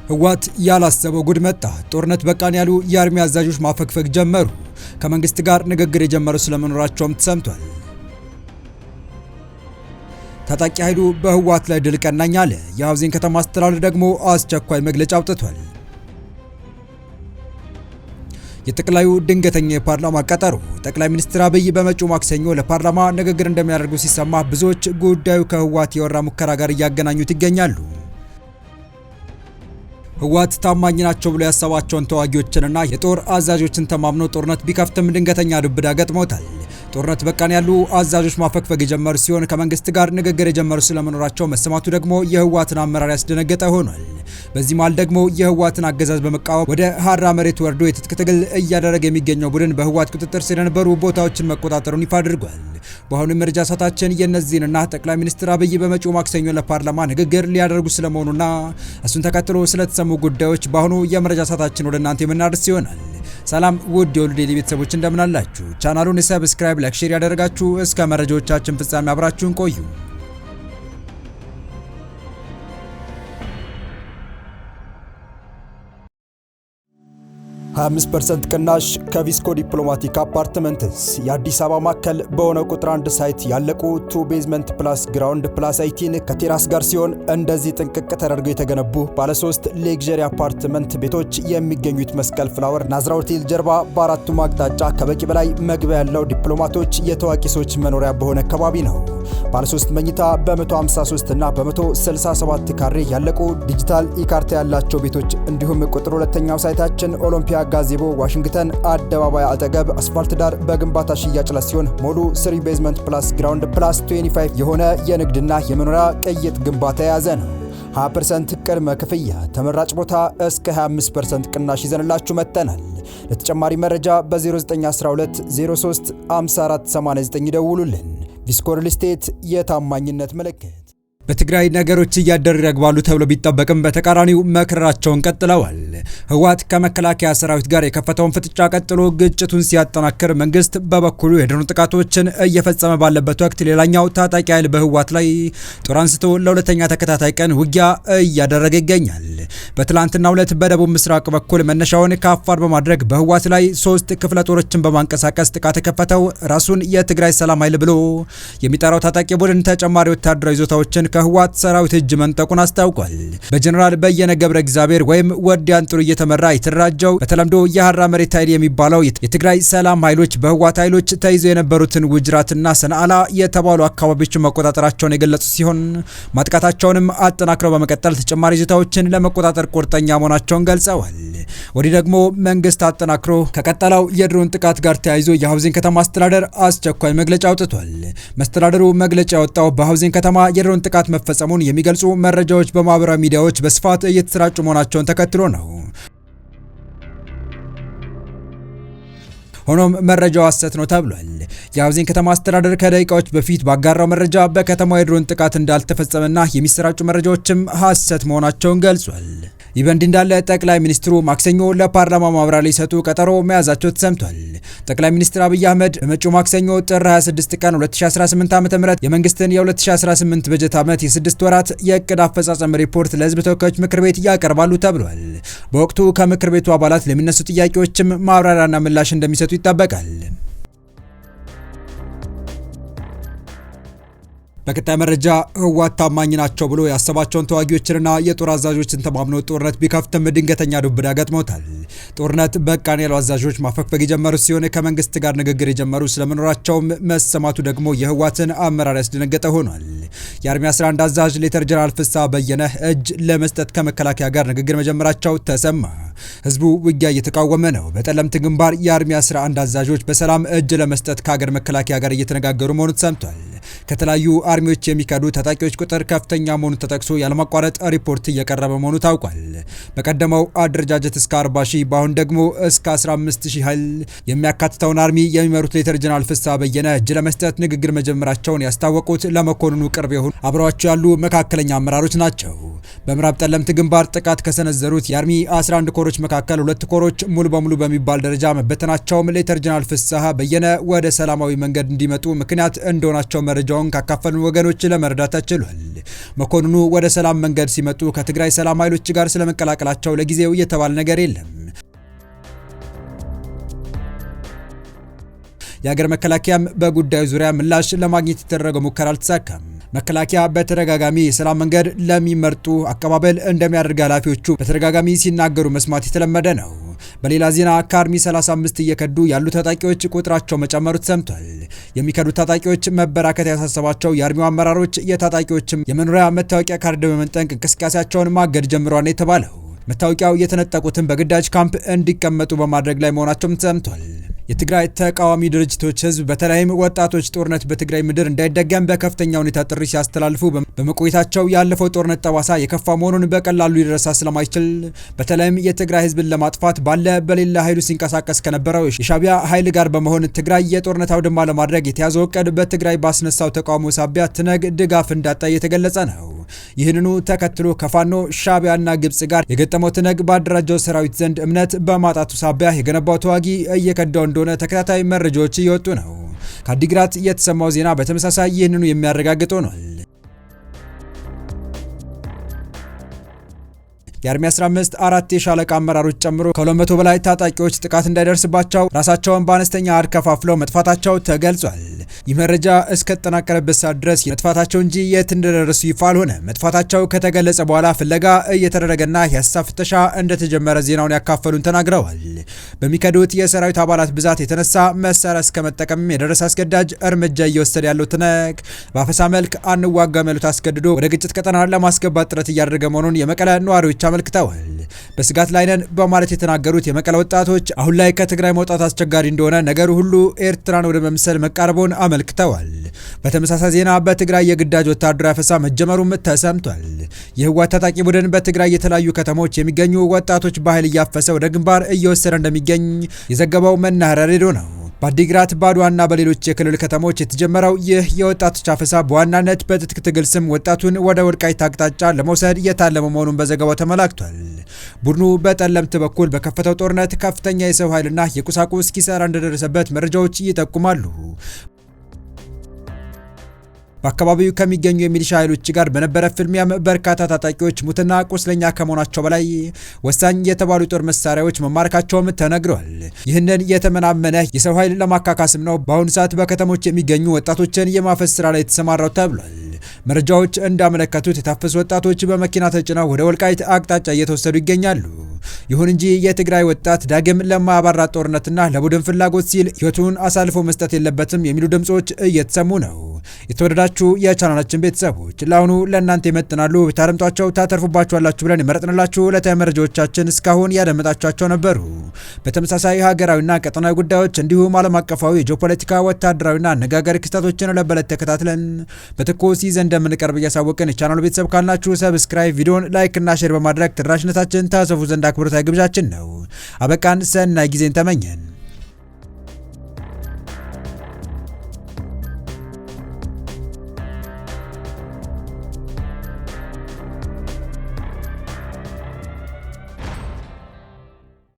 ህወሓት ያላሰበው ጉድ መጣ። ጦርነት በቃን ያሉ የአርሚ አዛዦች ማፈግፈግ ጀመሩ። ከመንግስት ጋር ንግግር የጀመሩ ስለመኖራቸውም ተሰምቷል። ታጣቂ ኃይሉ በህወሓት ላይ ድል ቀናኝ አለ። የሀውዜን ከተማ አስተዳደር ደግሞ አስቸኳይ መግለጫ አውጥቷል። የጠቅላዩ ድንገተኛ የፓርላማ ቀጠሮ። ጠቅላይ ሚኒስትር አብይ በመጪው ማክሰኞ ለፓርላማ ንግግር እንደሚያደርጉ ሲሰማ ብዙዎች ጉዳዩ ከህወሓት የወራ ሙከራ ጋር እያገናኙት ይገኛሉ። ህወሓት ታማኝ ናቸው ብሎ ያሰባቸውን ተዋጊዎችንና የጦር አዛዦችን ተማምኖ ጦርነት ቢከፍትም ድንገተኛ ዱብዳ ገጥሞታል። ጦርነት በቃን ያሉ አዛዦች ማፈግፈግ የጀመሩ ሲሆን ከመንግስት ጋር ንግግር የጀመሩ ስለመኖራቸው መሰማቱ ደግሞ የህወሓትን አመራር ያስደነገጠ ሆኗል። በዚህ መሃል ደግሞ የህወሓትን አገዛዝ በመቃወም ወደ ሀራ መሬት ወርዶ የትጥቅ ትግል እያደረገ የሚገኘው ቡድን በህወሓት ቁጥጥር ስር የነበሩ ቦታዎችን መቆጣጠሩን ይፋ አድርጓል። በአሁኑ መረጃ ሰዓታችን የነዚህንና ጠቅላይ ሚኒስትር አብይ በመጪው ማክሰኞ ለፓርላማ ንግግር ሊያደርጉ ስለመሆኑና እሱን ተከትሎ ስለተሰሙ ጉዳዮች በአሁኑ የመረጃ ሰዓታችን ወደ እናንተ የምናደርስ ይሆናል። ሰላም ውድ የወሉ ዴይሊ ቤተሰቦች እንደምን አላችሁ? ቻናሉን ሰብስክራይብ፣ ላይክ፣ ሼር ያደረጋችሁ እስከ መረጃዎቻችን ፍጻሜ አብራችሁን ቆዩ። 25% ቅናሽ ከቪስኮ ዲፕሎማቲክ አፓርትመንትስ። የአዲስ አበባ ማዕከል በሆነ ቁጥር 1 ሳይት ያለቁ 2 ቤዝመንት ፕላስ ግራውንድ ፕላስ 18 ከቴራስ ጋር ሲሆን እንደዚህ ጥንቅቅ ተደርገው የተገነቡ ባለ 3 ሌግዠሪ አፓርትመንት ቤቶች የሚገኙት መስቀል ፍላወር ናዝራ ሆቴል ጀርባ በአራቱም አቅጣጫ ከበቂ በላይ መግቢያ ያለው ዲፕሎማቶች የታዋቂ ሰዎች መኖሪያ በሆነ አካባቢ ነው። ባለ 3 መኝታ በ153 እና በ167 ካሬ ያለቁ ዲጂታል ኢካርታ ያላቸው ቤቶች እንዲሁም ቁጥር 2ኛው ሳይታችን ኦሎምፒያ ጋዜቦ ዋሽንግተን አደባባይ አጠገብ አስፋልት ዳር በግንባታ ሽያጭ ላይ ሲሆን ሞሉ 3 ቤዝመንት ፕላስ ግራውንድ ፕላስ 25 የሆነ የንግድና የመኖሪያ ቅይጥ ግንባታ የያዘ ነው። 20% ቅድመ ክፍያ፣ ተመራጭ ቦታ እስከ 25% ቅናሽ ይዘንላችሁ መጥተናል። ለተጨማሪ መረጃ በ0912 03 5489 ይደውሉልን። ቪስኮ ሪል ስቴት የታማኝነት ምልክት። በትግራይ ነገሮች እያደር ይረግባሉ ተብሎ ቢጠበቅም በተቃራኒው መክረራቸውን ቀጥለዋል። ህወሓት ከመከላከያ ሰራዊት ጋር የከፈተውን ፍጥጫ ቀጥሎ ግጭቱን ሲያጠናክር፣ መንግስት በበኩሉ የድሮን ጥቃቶችን እየፈጸመ ባለበት ወቅት ሌላኛው ታጣቂ ኃይል በህወሓት ላይ ጦር አንስቶ ለሁለተኛ ተከታታይ ቀን ውጊያ እያደረገ ይገኛል። በትላንትናው ዕለት በደቡብ ምስራቅ በኩል መነሻውን ከአፋር በማድረግ በህወሓት ላይ 3 ክፍለ ጦሮችን በማንቀሳቀስ ጥቃት የከፈተው ራሱን የትግራይ ሰላም ኃይል ብሎ የሚጠራው ታጣቂ ቡድን ተጨማሪ ወታደራዊ ይዞታዎችን ከህወሓት ሰራዊት እጅ መንጠቁን አስታውቋል። በጀነራል በየነ ገብረ እግዚአብሔር ወይም ወዲያን ጥሩ እየተመራ የተደራጀው በተለምዶ የሀራ መሬት ኃይል የሚባለው የትግራይ ሰላም ኃይሎች በህወሓት ኃይሎች ተይዘው የነበሩትን ውጅራትና ሰንዓላ የተባሉ አካባቢዎችን መቆጣጠራቸውን የገለጹ ሲሆን ማጥቃታቸውንም አጠናክረው በመቀጠል ተጨማሪ ይዞታዎችን ለመቆጣጠር ቁርጠኛ መሆናቸውን ገልጸዋል። ወዲህ ደግሞ መንግስት አጠናክሮ ከቀጠለው የድሮን ጥቃት ጋር ተያይዞ የሀውዜን ከተማ አስተዳደር አስቸኳይ መግለጫ አውጥቷል። መስተዳደሩ መግለጫ ያወጣው በሀውዜን ከተማ የድሮን ጥቃት መፈጸሙን የሚገልጹ መረጃዎች በማህበራዊ ሚዲያዎች በስፋት እየተሰራጩ መሆናቸውን ተከትሎ ነው። ሆኖም መረጃው ሐሰት ነው ተብሏል። የሀውዜን ከተማ አስተዳደር ከደቂቃዎች በፊት ባጋራው መረጃ በከተማው የድሮን ጥቃት እንዳልተፈጸመና የሚሰራጩ መረጃዎችም ሐሰት መሆናቸውን ገልጿል። ይህ በእንዲህ እንዳለ ጠቅላይ ሚኒስትሩ ማክሰኞ ለፓርላማ ማብራሪያ ሊሰጡ ቀጠሮ መያዛቸው ተሰምቷል። ጠቅላይ ሚኒስትር አብይ አህመድ በመጪው ማክሰኞ ጥር 26 ቀን 2018 ዓ.ም የመንግስትን የ2018 በጀት ዓመት የ6 ወራት የእቅድ አፈጻጸም ሪፖርት ለህዝብ ተወካዮች ምክር ቤት ያቀርባሉ ተብሏል። በወቅቱ ከምክር ቤቱ አባላት ለሚነሱ ጥያቄዎችም ማብራሪያና ምላሽ እንደሚሰጡ ይጠበቃል። በቀጣይ መረጃ ህወሓት ታማኝ ናቸው ብሎ ያሰባቸውን ተዋጊዎችንና የጦር አዛዦችን ተማምኖ ጦርነት ቢከፍትም ድንገተኛ ዱብዳ ገጥሞታል። ጦርነት በቃን ያሉ አዛዦች ማፈግፈግ የጀመሩ ሲሆን ከመንግስት ጋር ንግግር የጀመሩ ስለመኖራቸውም መሰማቱ ደግሞ የህወሓትን አመራር ያስደነገጠ ሆኗል። የአርሚ 11 አዛዥ ሌተር ጀነራል ፍስሐ በየነ እጅ ለመስጠት ከመከላከያ ጋር ንግግር መጀመራቸው ተሰማ። ህዝቡ ውጊያ እየተቃወመ ነው። በጠለምት ግንባር የአርሚ 11 አዛዦች በሰላም እጅ ለመስጠት ከሀገር መከላከያ ጋር እየተነጋገሩ መሆኑ ተሰምቷል። ከተለያዩ አርሚዎች የሚከዱ ታጣቂዎች ቁጥር ከፍተኛ መሆኑ ተጠቅሶ ያለማቋረጥ ሪፖርት እየቀረበ መሆኑ ታውቋል። በቀደመው አደረጃጀት እስከ 40 ሺህ በአሁን ደግሞ እስከ 15 ሺህ ኃይል የሚያካትተውን አርሚ የሚመሩት ሌተር ጀነራል ፍስሐ በየነ እጅ ለመስጠት ንግግር መጀመራቸውን ያስታወቁት ለመኮንኑ ቅርብ የሆኑ አብረዋቸው ያሉ መካከለኛ አመራሮች ናቸው። በምዕራብ ጠለምት ግንባር ጥቃት ከሰነዘሩት የአርሚ 11 ኮሮች መካከል 2 ኮሮች ሙሉ በሙሉ በሚባል ደረጃ መበተናቸውም ሌተር ጀነራል ፍስሐ በየነ ወደ ሰላማዊ መንገድ እንዲመጡ ምክንያት እንደሆናቸው መረጃው መረጃውን ካካፈሉ ወገኖች ለመረዳት ተችሏል። መኮንኑ ወደ ሰላም መንገድ ሲመጡ ከትግራይ ሰላም ኃይሎች ጋር ስለመቀላቀላቸው ለጊዜው የተባለ ነገር የለም። የሀገር መከላከያም በጉዳዩ ዙሪያ ምላሽ ለማግኘት የተደረገው ሙከራ አልተሳካም። መከላከያ በተደጋጋሚ የሰላም መንገድ ለሚመርጡ አቀባበል እንደሚያደርግ ኃላፊዎቹ በተደጋጋሚ ሲናገሩ መስማት የተለመደ ነው። በሌላ ዜና ከአርሚ 35 እየከዱ ያሉ ታጣቂዎች ቁጥራቸው መጨመሩ ተሰምቷል። የሚከዱ ታጣቂዎች መበራከት ያሳሰባቸው የአርሚው አመራሮች የታጣቂዎችም የመኖሪያ መታወቂያ ካርድ በመንጠቅ እንቅስቃሴያቸውን ማገድ ጀምሯል የተባለው መታወቂያው የተነጠቁትን በግዳጅ ካምፕ እንዲቀመጡ በማድረግ ላይ መሆናቸውም ተሰምቷል። የትግራይ ተቃዋሚ ድርጅቶች ህዝብ በተለይም ወጣቶች ጦርነት በትግራይ ምድር እንዳይደገም በከፍተኛ ሁኔታ ጥሪ ሲያስተላልፉ በመቆየታቸው ያለፈው ጦርነት ጠባሳ የከፋ መሆኑን በቀላሉ ሊረሳ ስለማይችል በተለይም የትግራይ ህዝብን ለማጥፋት ባለ በሌላ ኃይሉ ሲንቀሳቀስ ከነበረው የሻዕቢያ ኃይል ጋር በመሆን ትግራይ የጦርነት አውድማ ለማድረግ የተያዘው እቅድ በትግራይ ባስነሳው ተቃውሞ ሳቢያ ትነግ ድጋፍ እንዳጣ እየተገለጸ ነው። ይህንኑ ተከትሎ ከፋኖ ሻዕቢያና ግብጽ ጋር የገጠመው ትነግ ባደራጀው ሰራዊት ዘንድ እምነት በማጣቱ ሳቢያ የገነባው ተዋጊ እየከዳው እንደሆነ ተከታታይ መረጃዎች እየወጡ ነው። ከአዲግራት የተሰማው ዜና በተመሳሳይ ይህንኑ የሚያረጋግጥ ሆኗል። የአርሚ 15 4 የሻለቃ አመራሮች ጨምሮ ከ200 በላይ ታጣቂዎች ጥቃት እንዳይደርስባቸው ራሳቸውን በአነስተኛ አሃድ ከፋፍለው መጥፋታቸው ተገልጿል። ይህ መረጃ እስከተጠናቀረበት ሰዓት ድረስ መጥፋታቸው እንጂ የት እንደደረሱ ይፋ አልሆነም። መጥፋታቸው ከተገለጸ በኋላ ፍለጋ እየተደረገና የሀሳብ ፍተሻ እንደተጀመረ ዜናውን ያካፈሉን ተናግረዋል። በሚከዱት የሰራዊት አባላት ብዛት የተነሳ መሳሪያ እስከ መጠቀም የደረሰ አስገዳጅ እርምጃ እየወሰደ ያለው ትነግ በአፈሳ መልክ አንዋጋም ያሉት አስገድዶ ወደ ግጭት ቀጠና ለማስገባት ጥረት እያደረገ መሆኑን የመቀለ ነዋሪዎች አመልክተዋል። በስጋት ላይ ነን በማለት የተናገሩት የመቀለ ወጣቶች አሁን ላይ ከትግራይ መውጣት አስቸጋሪ እንደሆነ ነገሩ ሁሉ ኤርትራን ወደ መምሰል መቃረቡን አመልክተዋል። በተመሳሳይ ዜና በትግራይ የግዳጅ ወታደራዊ አፈሳ መጀመሩም ተሰምቷል። የህወሓት ታጣቂ ቡድን በትግራይ የተለያዩ ከተሞች የሚገኙ ወጣቶች በኃይል እያፈሰ ወደ ግንባር እየወሰደ እንደሚገኝ የዘገበው መናኸሪያ ሬዲዮ ነው። በአዲግራት ባድዋና በሌሎች የክልል ከተሞች የተጀመረው ይህ የወጣቶች አፈሳ በዋናነት በትጥቅ ትግል ስም ወጣቱን ወደ ወልቃይት አቅጣጫ ለመውሰድ የታለመ መሆኑን በዘገባው ተመላክቷል። ቡድኑ በጠለምት በኩል በከፈተው ጦርነት ከፍተኛ የሰው ኃይልና የቁሳቁስ ኪሳራ እንደደረሰበት መረጃዎች ይጠቁማሉ። በአካባቢው ከሚገኙ የሚሊሻ ኃይሎች ጋር በነበረ ፍልሚያም በርካታ ታጣቂዎች ሙትና ቁስለኛ ከመሆናቸው በላይ ወሳኝ የተባሉ ጦር መሳሪያዎች መማረካቸውም ተነግሯል። ይህንን የተመናመነ የሰው ኃይል ለማካካስም ነው በአሁኑ ሰዓት በከተሞች የሚገኙ ወጣቶችን የማፈስ ስራ ላይ የተሰማራው ተብሏል። መረጃዎች እንዳመለከቱት የታፈሱ ወጣቶች በመኪና ተጭነው ወደ ወልቃይት አቅጣጫ እየተወሰዱ ይገኛሉ። ይሁን እንጂ የትግራይ ወጣት ዳግም ለማያባራ ጦርነትና ለቡድን ፍላጎት ሲል ህይወቱን አሳልፎ መስጠት የለበትም የሚሉ ድምጾች እየተሰሙ ነው። የተወደዳችሁ የቻናላችን ቤተሰቦች ለአሁኑ ለእናንተ ይመጥናሉ ብታደምጧቸው ታተርፉባችኋላችሁ ብለን የመረጥንላችሁ ዕለታዊ መረጃዎቻችን እስካሁን ያደመጣችኋቸው ነበሩ። በተመሳሳይ ሀገራዊና ቀጠናዊ ጉዳዮች እንዲሁም ዓለም አቀፋዊ የጂኦፖለቲካ ወታደራዊና አነጋጋሪ ክስተቶችን ለበለት ተከታትለን በትኩስ ይዘን እንደምንቀርብ እያሳወቅን የቻናሉ ቤተሰብ ካልናችሁ ሰብስክራይብ፣ ቪዲዮን ላይክ እና ሼር በማድረግ ተደራሽነታችን ታሰፉ ዘንድ አክብሮታዊ ግብዣችን ነው። አበቃን። ሰናይ ጊዜን ተመኘን።